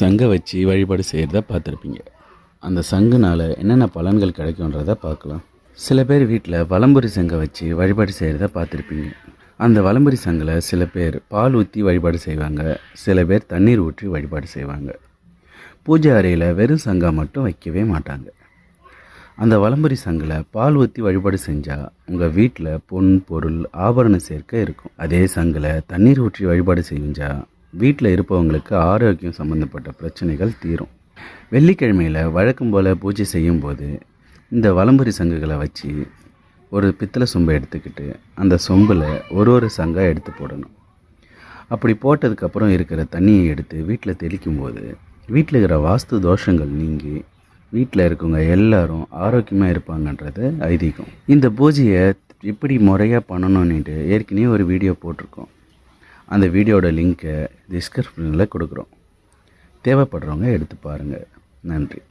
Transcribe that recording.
சங்கை வச்சு வழிபாடு செய்கிறத பார்த்துருப்பீங்க. அந்த சங்குனால் என்னென்ன பலன்கள் கிடைக்குன்றத பார்க்கலாம். சில பேர் வீட்டில் வலம்புரி சங்கை வச்சு வழிபாடு செய்கிறத பார்த்துருப்பீங்க. அந்த வலம்புரி சங்கில் சில பேர் பால் ஊற்றி வழிபாடு செய்வாங்க, சில பேர் தண்ணீர் ஊற்றி வழிபாடு செய்வாங்க. பூஜை அறையில் வெறும் சங்கா மட்டும் வைக்கவே மாட்டாங்க. அந்த வலம்புரி சங்கில் பால் ஊற்றி வழிபாடு செஞ்சால் உங்கள் வீட்டில் பொன் பொருள் ஆபரண சேர்க்கை இருக்கும். அதே சங்கில் தண்ணீர் ஊற்றி வழிபாடு செஞ்சால் வீட்டில் இருப்பவங்களுக்கு ஆரோக்கியம் சம்மந்தப்பட்ட பிரச்சனைகள் தீரும். வெள்ளிக்கிழமையில் வழக்கம் போல் பூஜை செய்யும்போது இந்த வலம்புரி சங்குகளை வச்சு ஒரு பித்தளை சொம்பை எடுத்துக்கிட்டு அந்த சொம்பில் ஒரு சங்காக எடுத்து போடணும். அப்படி போட்டதுக்கப்புறம் இருக்கிற தண்ணியை எடுத்து வீட்டில் தெளிக்கும்போது வீட்டில் இருக்கிற வாஸ்து தோஷங்கள் நீங்கி வீட்டில் இருக்கவங்க எல்லாரும் ஆரோக்கியமாக இருப்பாங்கன்றது ஐதீகம். இந்த பூஜையை எப்படி முறையாக பண்ணணுன்னுட்டு ஏற்கனவே ஒரு வீடியோ போட்டிருக்கோம். அந்த வீடியோட லிங்க்கை டிஸ்கிரிப்ஷனில் கொடுக்குறோம். தேவைப்படுறவங்க எடுத்து பாருங்கள். நன்றி.